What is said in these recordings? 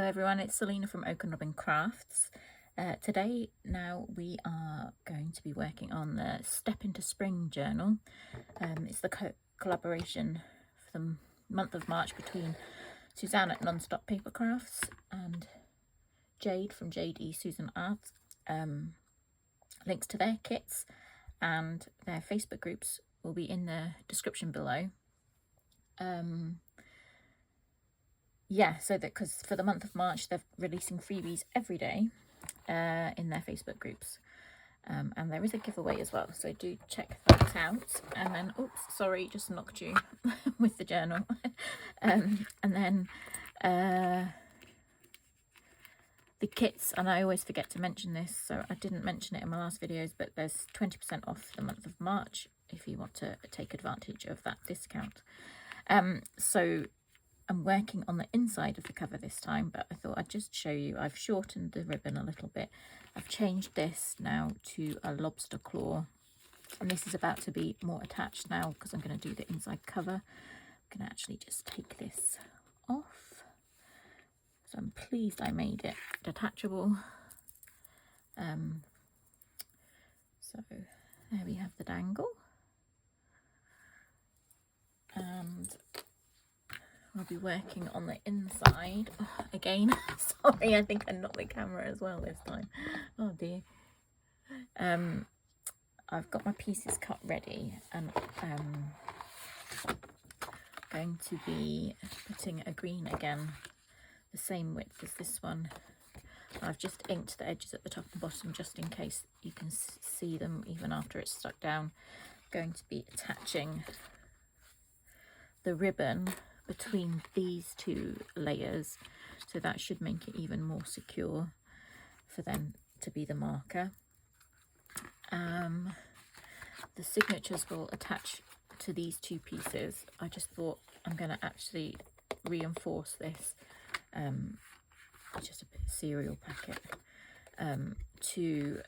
everyone, it's Selena from Oak and Robin Crafts. Today now we are going to be working on the Step into Spring journal. It's the collaboration for the month of March between Suzanne at Nonstop Papercrafts and Jade from Jade E Susan Art. Links to their kits and their Facebook groups will be in the description below. Yeah, so that because for the month of March they're releasing freebies every day in their Facebook groups, and there is a giveaway as well, so do check that out. And then, oops, sorry, just knocked you with the journal. And then the kits, and I always forget to mention this, so I didn't mention it in my last videos, but there's 20% off the month of March if you want to take advantage of that discount. So I'm working on the inside of the cover this time, but I thought I'd just show you. I've shortened the ribbon a little bit. I've changed this now to a lobster claw, and this is about to be more attached now because I'm going to do the inside cover. I'm going to actually just take this off. So I'm pleased I made it detachable. So there we have the dangle. And I'll be working on the inside again. Sorry, I think I knocked the camera as well this time. Oh dear. I've got my pieces cut ready, and going to be putting a green again, the same width as this one. I've just inked the edges at the top and bottom just in case you can see them even after it's stuck down. I'm going to be attaching the ribbon between these two layers, so that should make it even more secure for them to be the marker. The signatures will attach to these two pieces. I just thought I'm going to actually reinforce this, just a bit of cereal packet, to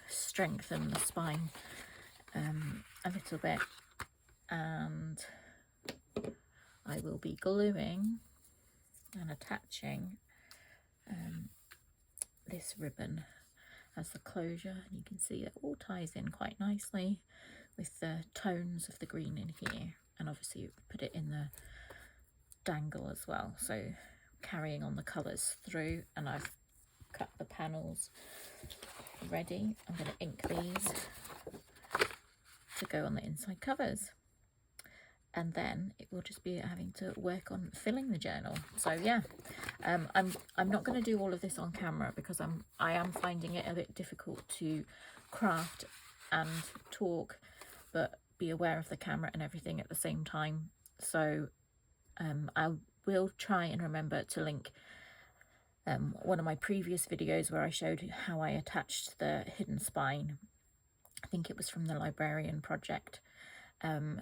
strengthen the spine a little bit, and I will be gluing and attaching this ribbon as the closure. You can see it all ties in quite nicely with the tones of the green in here, and obviously put it in the dangle as well, so carrying on the colours through. And I've cut the panels ready. I'm going to ink these to go on the inside covers, and then it will just be having to work on filling the journal. So yeah, I'm not going to do all of this on camera because I am finding it a bit difficult to craft and talk but be aware of the camera and everything at the same time. So I will try and remember to link one of my previous videos where I showed how I attached the hidden spine. I think it was from the librarian project.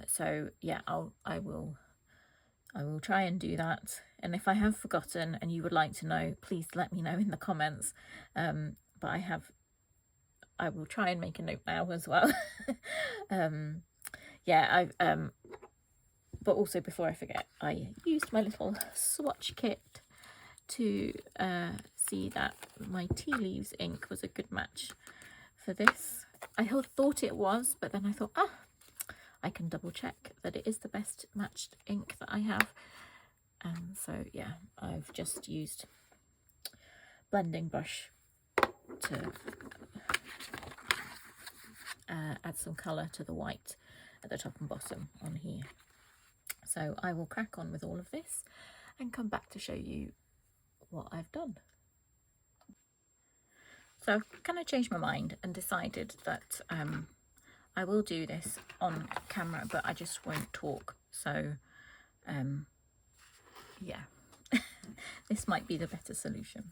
So yeah, I will try and do that, and if I have forgotten and you would like to know, please let me know in the comments. But I will try and make a note now as well. Yeah, but also before I forget, I used my little swatch kit to see that my tea leaves ink was a good match for this. I thought it was, but then I thought, I can double check that it is the best matched ink that I have. And so yeah, I've just used blending brush to add some colour to the white at the top and bottom on here. So I will crack on with all of this and come back to show you what I've done. So I've kind of changed my mind and decided that I will do this on camera, but I just won't talk. So yeah, this might be the better solution.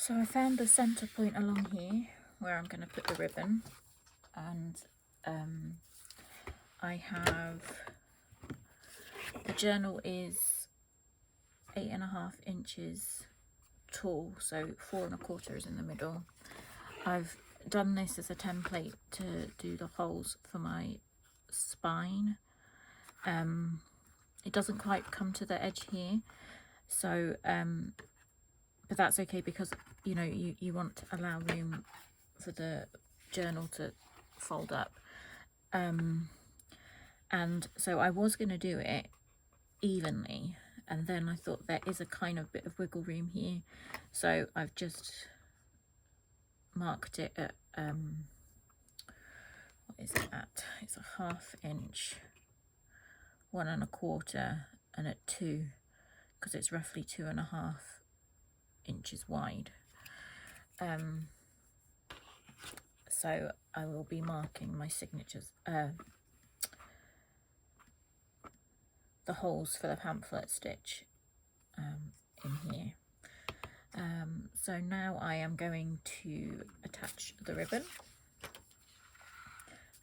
So I found the center point along here where I'm going to put the ribbon, and I have, the journal is 8.5 inches tall, so 4 1/4 is in the middle. I've done this as a template to do the holes for my spine. It doesn't quite come to the edge here, so but that's okay, because you know you want to allow room for the journal to fold up. And so I was going to do it evenly, and then I thought there is a kind of bit of wiggle room here, so I've just marked it at what is it at? It's a 1/2 inch, 1 1/4, and at 2, because it's roughly 2.5 inches wide. So I will be marking my signatures, the holes for the pamphlet stitch in here. So now I am going to attach the ribbon,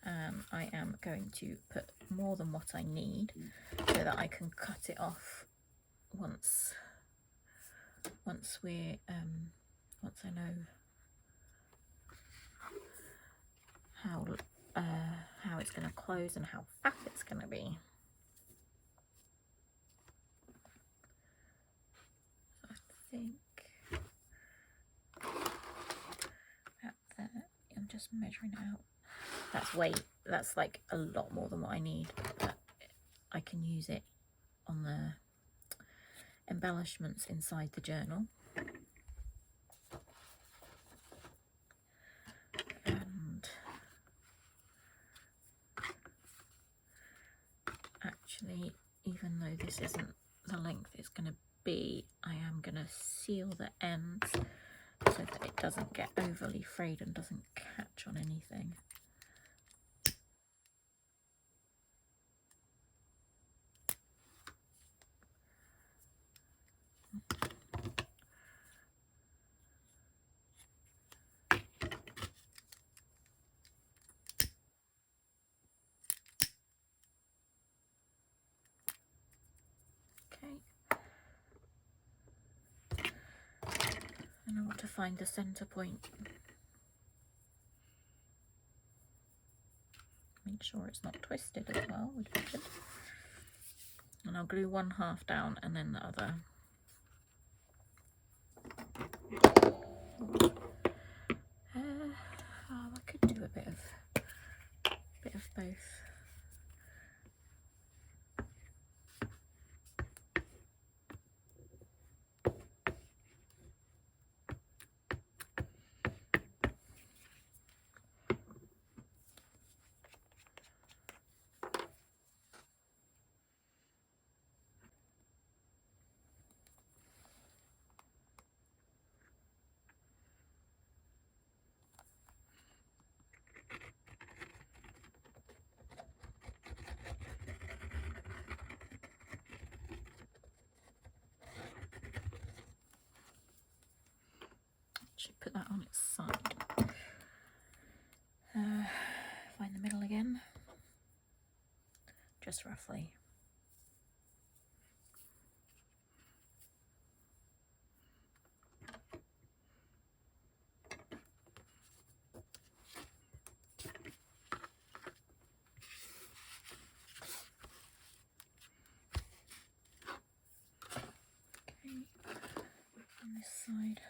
and I am going to put more than what I need so that I can cut it off once we're once I know how it's going to close and how fat it's going to be. I think about there. I'm just measuring it out. That's like a lot more than what I need, but I can use it on the embellishments inside the journal. And actually, even though this isn't the length it's going to be, I am going to seal the ends so that it doesn't get overly frayed and doesn't catch on anything. And I want to find the center point. Make sure it's not twisted as well, would be good. And I'll glue 1/2 down and then the other. I could do a bit of both. Should put that on its side. Find the middle again, just roughly. Okay, on this side.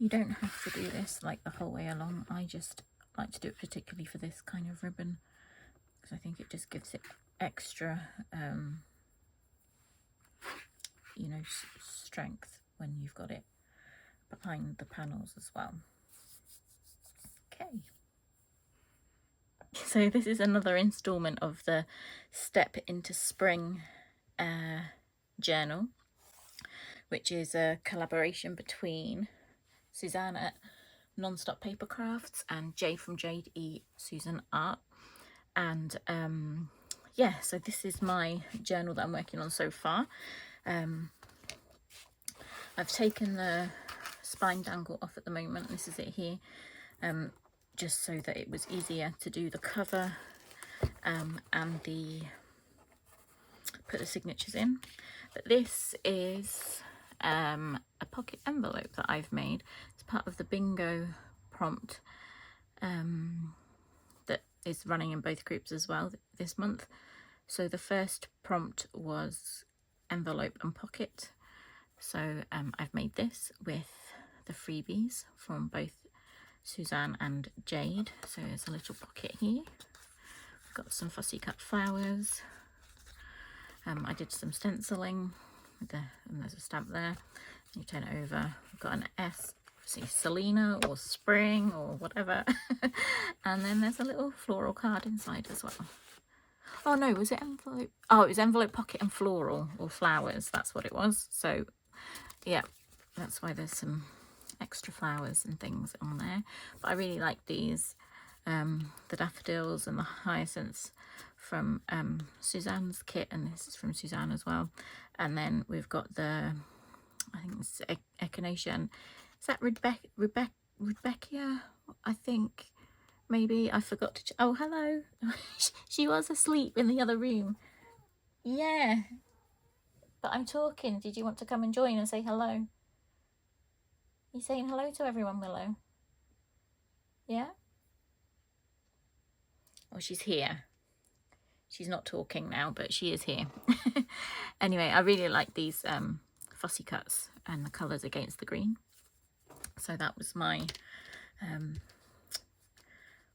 You don't have to do this like the whole way along. I just like to do it particularly for this kind of ribbon, because I think it just gives it extra, you know, strength when you've got it behind the panels as well. Okay. So this is another installment of the Step into Spring journal, which is a collaboration between Suzanne at Nonstop Papercrafts and Jade from Jade E Susan Art. And yeah, so this is my journal that I'm working on so far. I've taken the spine dangle off at the moment. This is it here, just so that it was easier to do the cover and put the signatures in. But this is a pocket envelope that I've made. It's part of the bingo prompt that is running in both groups as well this month. So the first prompt was envelope and pocket. So I've made this with the freebies from both Suzanne and Jade. So there's a little pocket here. I've got some fussy cut flowers. I did some stenciling with and there's a stamp there. You turn it over. I've got an S, see Selena or spring or whatever. And then there's a little floral card inside as well. Oh no, was it envelope? Oh, it was envelope, pocket and floral, or flowers. That's what it was. So yeah, that's why there's some extra flowers and things on there. But I really like these, the daffodils and the hyacinths from Suzanne's kit, and this is from Suzanne as well. And then we've got the, I think it's echinacea. Is that Rebecca? I think maybe. I forgot to. Oh, hello. She was asleep in the other room. Yeah. But I'm talking. Did you want to come and join and say hello? You saying hello to everyone, Willow? Yeah? Oh, she's here. She's not talking now, but she is here. Anyway, I really like these fussy cuts and the colours against the green. So that was my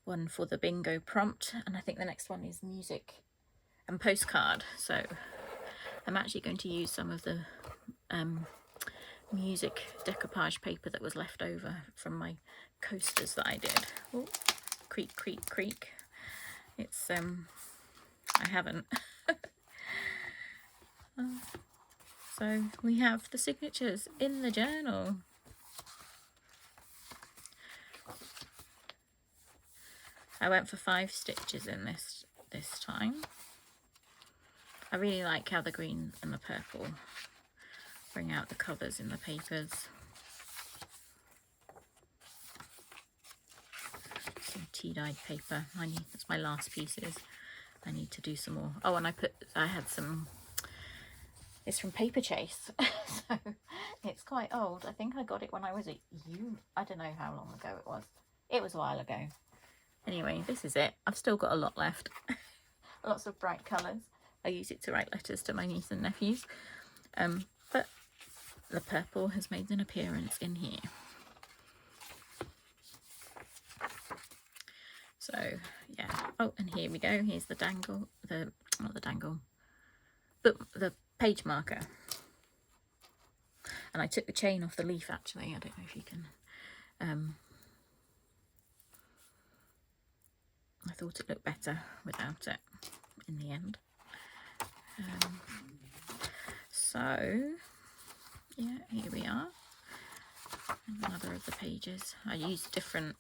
one for the bingo prompt. And I think the next one is music and postcard. So I'm actually going to use some of the music decoupage paper that was left over from my coasters that I did. Oh, creak, creak, creak. It's I haven't. So we have the signatures in the journal. I went for 5 stitches in this time. I really like how the green and the purple bring out the colours in the papers. Some tea-dyed paper. That's my last pieces. I need to do some more. Oh, and I had some, it's from Paper Chase. So it's quite old. I think I got it when I was I don't know how long ago it was. It was a while ago. Anyway, this is it. I've still got a lot left. Lots of bright colours. I use it to write letters to my niece and nephews. But the purple has made an appearance in here. So yeah. Oh, and here we go. Here's the dangle. Not the dangle, but the page marker. And I took the chain off the leaf actually. I don't know if you can. I thought it looked better without it in the end. So yeah, here we are. Another of the pages. I used different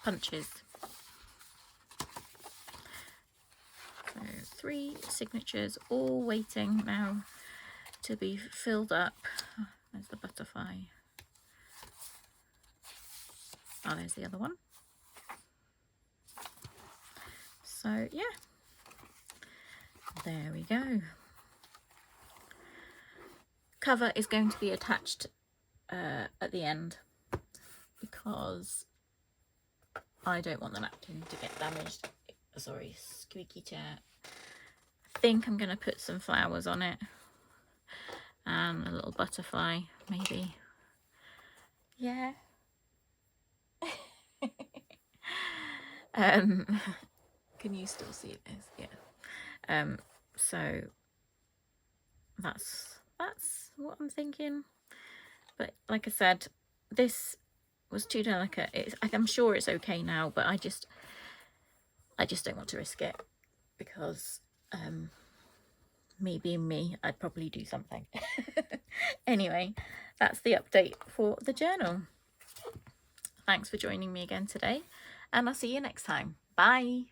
punches. So 3 signatures, all waiting now to be filled up. Oh, there's the butterfly. Oh, there's the other one. So yeah, there we go. Cover is going to be attached at the end because I don't want the napkin to get damaged. Sorry, squeaky chair. I think I'm going to put some flowers on it and a little butterfly maybe. Yeah. Can you still see this? Yeah. So that's what I'm thinking. But like I said, this was too delicate. I'm sure it's okay now, but I just don't want to risk it, because me being me, I'd probably do something. Anyway, that's the update for the journal. Thanks for joining me again today, and I'll see you next time. Bye.